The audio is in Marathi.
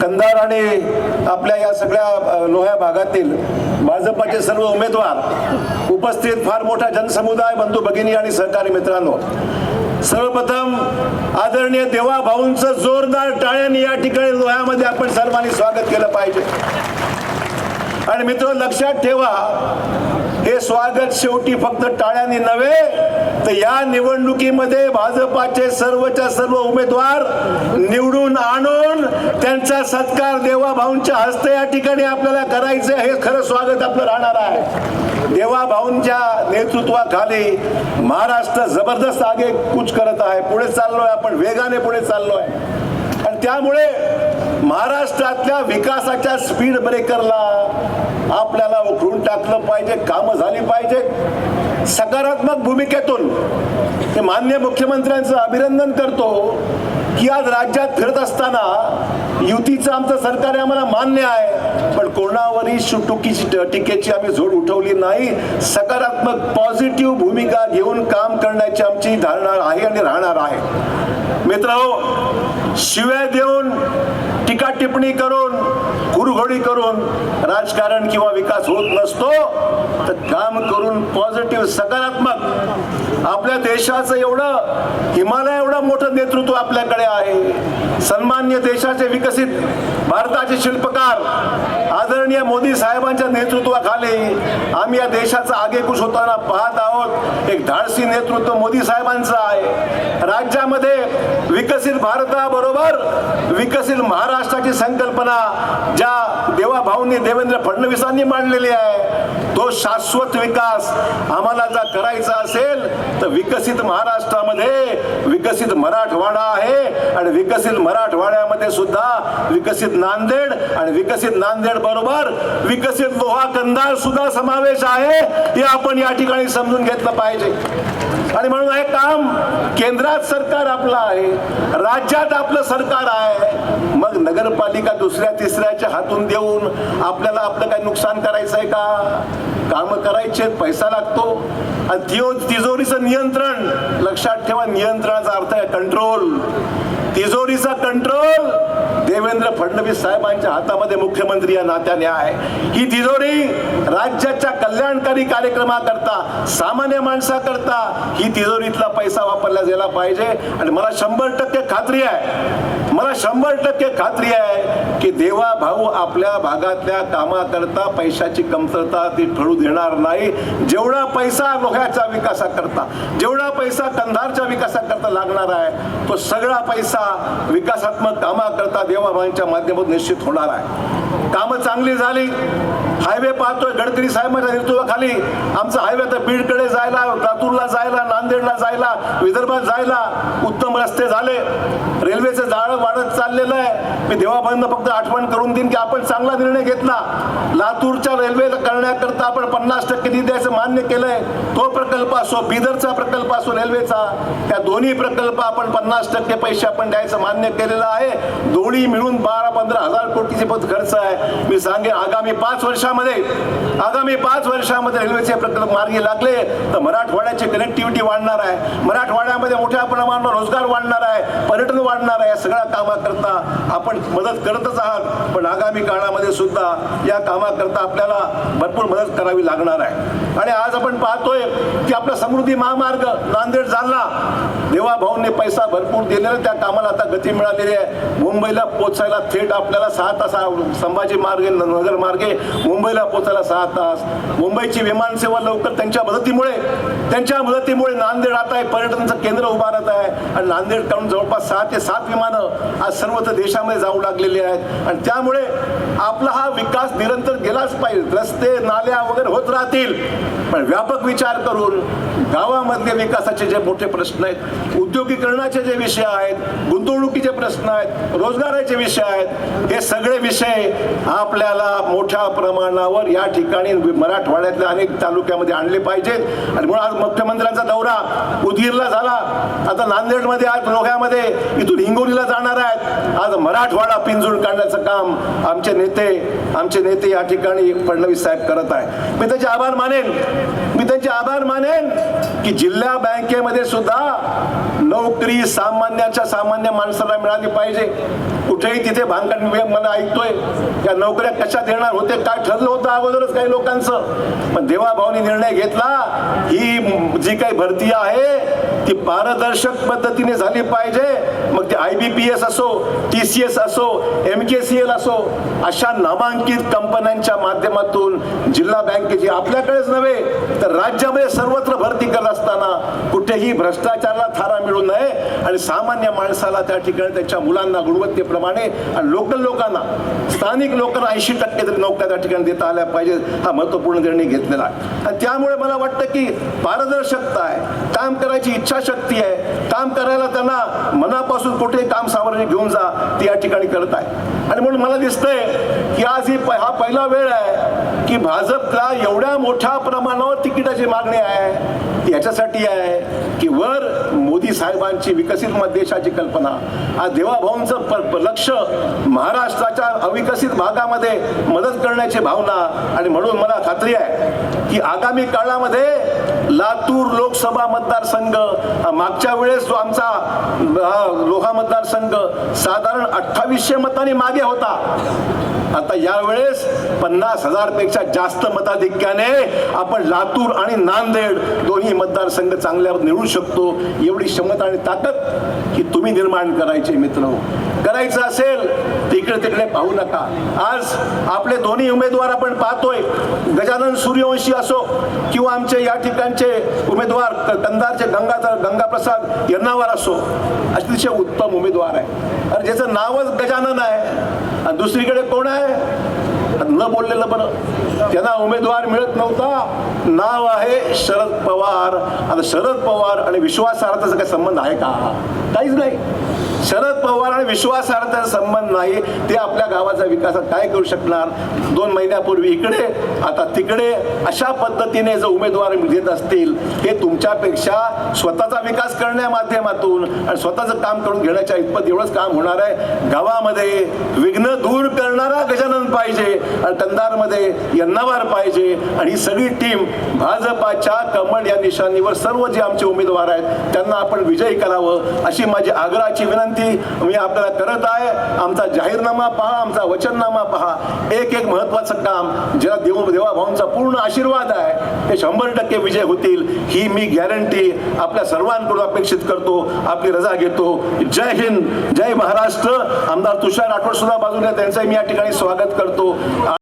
कंधार आणि आपल्या या सगळ्या लोह्या भागातील भाजपाचे सर्व उमेदवार उपस्थित, फार मोठा जनसमुदाय, बंधू भगिनी आणि सहकारी मित्रांनो, सर्वप्रथम आदरणीय देवा भाऊंचं जोरदार टाळ्यांनी या ठिकाणी लोह्यामध्ये आपण सर्वांनी स्वागत केलं पाहिजे. आणि मित्र, लक्षात ठेवा, हे स्वागत शेवटी फक्त टाळ्यांनी नव्हे तर या निवडणुकीमध्ये भाजपाचे सर्वच्या सर्व उमेदवार निवडून आणून त्यांचा सत्कार देवा भाऊंच्या हस्ते या ठिकाणी आपल्याला करायचं. हे खरं स्वागत आपलं राहणार आहे. देवा भाऊंच्या नेतृत्वाखाली महाराष्ट्र जबरदस्त आगे कूच करत आहे. पुढे चाललोय आपण, वेगाने पुढे चाललोय. आणि त्यामुळे महाराष्ट्रातल्या विकासाच्या स्पीड ब्रेकरला आपल्याला उखडून टाकलं पाहिजे, कामं झाली पाहिजे. सकारात्मक भूमिकेतून ते माननीय मुख्यमंत्र्यांचं अभिनंदन करतो की आज राज्यात फिरत असताना युतीचं आमचं सरकार आहे, आम्हाला मान्य आहे, पण कोणावरही टीकेची आम्ही झोड उठवली नाही. सकारात्मक पॉझिटिव्ह भूमिका घेऊन काम करण्याची आमची धारणा आहे आणि राहणार आहे. मित्रांनो, शिव्या देऊन, टीका टिप्पणी करून, कुरघोडी करून राजकारण किंवा विकास होत नसतो. तर काम करून पॉझिटिव्ह, सकारात्मक, आपल्या देशाचं एवढं हिमालय एवढं मोठं नेतृत्व आपल्याकडे आहे. सन्मान्य देशाचे विकसित भारताचे शिल्पकार आदरणीय मोदी साहेबांच्या नेतृत्वाखाली आम्ही या देशाचा आगेकूच होताना पाहत आहोत. एक धाडसी नेतृत्व मोदी साहेबांचं आहे. राज्यामध्ये विकसित भारताबरोबर विकसित महाराष्ट्राची संकल्पना ज्या देवा भाऊंनी, देवेंद्र फडणवीसांनी मांडलेली आहे, तो शाश्वत विकास आम्हाला जर करायचा असेल तर विकसित महाराष्ट्रामध्ये विकसित मराठवाडा आहे. आणि विकसित मराठवाड्यामध्ये सुद्धा विकसित नांदेड, आणि विकसित नांदेड बरोबर विकसित लोहा कंधार सुद्धा समावेश आहे. हे आपण या ठिकाणी समजून घेतलं पाहिजे. आणि म्हणून हे काम केंद्रात सरकार आपलं आहे, राज्यात आपलं सरकार आहे. मग नगरपालिका दुसऱ्या तिसऱ्याच्या हातून देऊन आपल्याला आपलं काही नुकसान करायचं आहे का? काम करायचे, पैसा लागतो. आणि तिजोरीचं नियंत्रण, लक्षात ठेवा, नियंत्रणाचा अर्थ आहे कंट्रोल. तिजोरीचा कंट्रोल देवेंद्र फडणवीस साहेबांच्या हातामध्ये मुख्यमंत्री या नात्याने आहे. ही तिजोरी राज्याच्या कल्याणकारी कार्यक्रमाकरता, सामान्य माणसाकरता ही तिजोरीतला पैसा वापरला गेला पाहिजे. आणि मला 100% खात्री आहे की देवा भाऊ आपल्या भागातल्या कामाकरता पैशाची कमतरता ती ठळू देणार नाही. जेवढा पैसा लोह्याच्या विकासाकरता, जेवढा पैसा कंधारच्या विकासाकरता लागणार आहे, तो सगळा पैसा विकासात्मक कामाकरता देवा भाऊंच्या माध्यमातून निश्चित होणार आहे. कामं चांगली झाली. हायवे पाहतोय, गडकरी साहेबांच्या नेतृत्वाखाली आमचा हायवे तर बीडकडे जायला, लातूरला जायला, नांदेडला जायला, विदर्भात जायला उत्तम रस्ते झाले. रेल्वेचं जाळं वाढत चाललेलं आहे. मी देवाभाऊंना फक्त आठवण करून देईन की आपण चांगला निर्णय घेतला. लातूरच्या रेल्वे करण्याकरता आपण 50% निधी द्यायचं मान्य केलंय. तो प्रकल्प असो, बिदरचा प्रकल्प असो रेल्वेचा, त्या दोन्ही प्रकल्प आपण 50% पैसे आपण द्यायचं मान्य केलेलं आहे. दोन्ही मिळून 12-15 हजार कोटीचे खर्च आहे. मी सांगेन आगामी 5 वर्षामध्ये रेल्वेचे प्रकल्प मार्गी लागले तर मराठवाड्याची कनेक्टिव्हिटी वाढणार आहे. मराठवाड्यामध्ये मोठ्या प्रमाणावर रोजगार वाढणार आहे, पर्यटन वाढणार आहे. या सगळ्या कामाकरता आपण मदत करतच आहात, पण आगामी काळामध्ये सुद्धा या कामाकरता आपल्याला भरपूर मदत करावी लागणार आहे. आणि आज आपण पाहतोय की आपला समृद्धी महामार्ग नांदेड जालना, देवा भाऊंनी पैसा भरपूर दिलेला, त्या कामाला आता गती मिळालेली आहे. मुंबईला पोचायला थेट आपल्याला 6 तास, संभाजी मार्गे, नगर मार्गे मुंबईला पोचायला 6 तास. मुंबईची विमानसेवा लवकर त्यांच्या मदतीमुळे नांदेड आता एक पर्यटनाचं केंद्र उभारत आहे. आणि नांदेड कडून जवळपास 6 ते 7 विमानं आज सर्वत्र देशामध्ये जाऊ लागलेली आहेत. आणि त्यामुळे आपला हा विकास निरंतर गेलाच पाहिजे. रस्ते, नाल्या वगैरे होत राहतील, पण व्यापक विचार करून गावामधले विकासाचे जे मोठे प्रश्न आहेत, उद्योगीकरणाचे जे विषय आहेत, गुंतवणुकीचे प्रश्न आहेत, रोजगाराचे विषय आहेत, हे सगळे विषय आपल्याला मोठ्या प्रमाणावर या ठिकाणी मराठवाड्यातल्या अनेक तालुक्यामध्ये आणले पाहिजेत. आणि म्हणून आज मुख्यमंत्र्यांचा दौरा उदगीरला झाला, आता नांदेडमध्ये, आज लोह्यामध्ये, इथून हिंगोलीला जाणार आहेत. आज मराठवाडा पिंजून काढण्याचं काम आमचे नेते या ठिकाणी फडणवीस साहेब करत आहे. मी त्यांचे आभार मानेन की जिल्हा बँकेमध्ये सुद्धा नोकरी सामान्य माणसाला मिळाली पाहिजे. कुठेही तिथे भांगण मला ऐकतोय या नोकऱ्या कशा देणार होते, काय ठरलं होतं अगोदरच काही लोकांचं. पण देवाभाऊनी निर्णय घेतला ही जी काही भरती आहे ती पारदर्शक पद्धतीने झाली पाहिजे. मग ते IBPS असो, TCS असो, MKCL असो, अशा नामांकित कंपन्यांच्या माध्यमातून जिल्हा बँकेची आपल्याकडेच नव्हे तर राज्यामध्ये सर्वत्र भरती करत असताना कुठेही भ्रष्टाचाराला थारा मिळू नये आणि सामान्य माणसाला त्या ठिकाणी त्याच्या मुलांना गुणवत्तेप्रमाणे आणि लोकल लोकांना, स्थानिक लोकांना 80% तरी नोकऱ्या त्या ठिकाणी देता आल्या पाहिजेत. हा महत्त्वपूर्ण निर्णय घेतलेला आहे आणि त्यामुळे मला वाटतं की पारदर्शकता आहे, काम करायची इच्छाशक्ती आहे, काम करायला त्यांना मनापासून कुठेही काम सावरणे घेऊन जा ते या ठिकाणी करत आहे. आणि म्हणून मला दिसतंय की आज हा पहिला वेळ आहे की भाजपला एवढ्या मोठ्या प्रमाणावर तिकिटाची मागणी आहे. याच्यासाठी आहे की वर मोदी साहेबांची विकसित देशाची कल्पना, आज देवाभाऊंचं लक्ष महाराष्ट्राच्या अविकसित भागामध्ये मदत करण्याची भावना. आणि म्हणून मला खात्री आहे की आगामी काळामध्ये लातूर लोकसभा मतदारसंघ, मागच्या वेळेस जो आमचा लोहा मतदारसंघ साधारण 2800 मतांनी मागे होता, आता यावेळेस 50,000 पेक्षा जास्त मताधिक्याने आपण लातूर आणि नांदेड दोन्ही मतदारसंघ चांगल्या निवडू शकतो. एवढी क्षमता आणि ताकद की तुम्ही निर्माण करायचे मित्र. करायचं असेल तर इकडे तिकडे पाहू नका. आज आपले दोन्ही उमेदवार आपण पाहतोय, गजानन सूर्यवंशी असो किंवा आमचे या ठिकाणचे उमेदवार कंधारचे गंगाप्रसाद यन्नावर असो, अतिशय उत्तम उमेदवार आहे. आणि ज्याचं नावच गजानन आहे आणि दुसरीकडे कोण आहे न बोललेलं बरं, त्यांना उमेदवार मिळत नव्हता. नाव आहे शरद पवार. आता शरद पवार आणि विश्वासार्हतेचा काही संबंध आहे का? काहीच नाही. शरद पवार आणि विश्वासार्हतेचा संबंध नाही. ते आपल्या गावाचा विकासात काय करू शकणार? 2 महिन्यापूर्वी इकडे आता तिकडे अशा पद्धतीने जर उमेदवार देत असतील, हे तुमच्यापेक्षा स्वतःचा विकास करण्या माध्यमातून आणि स्वतःचं काम करून घेण्याच्या इतपत एवढंच काम होणार आहे. गावामध्ये विघ्न दूर करणारा गजानन पाहिजे आणि कंधारमध्ये यन्नावर पाहिजे. आणि ही सगळी टीम भाजपाच्या कमळ या निशाणीवर सर्व जे आमचे उमेदवार आहेत त्यांना आपण विजयी करावं अशी माझी आग्रहाची विनंती मी आपल्याला करत आहे. आमचा जाहीरनामा पहा, आमचा वचननामा पहा. एक एक महत्वाचं काम ज्याला देवाभाऊंचा पूर्ण आशीर्वाद आहे ते 100% विजय होतील ही मी गॅरंटी आपल्या सर्वांकडून अपेक्षित करतो. आपली रजा घेतो. जय हिंद, जय महाराष्ट्र. आमदार तुषार राठोड सुद्धा बाजूला, त्यांचंही मी या ठिकाणी स्वागत करतो.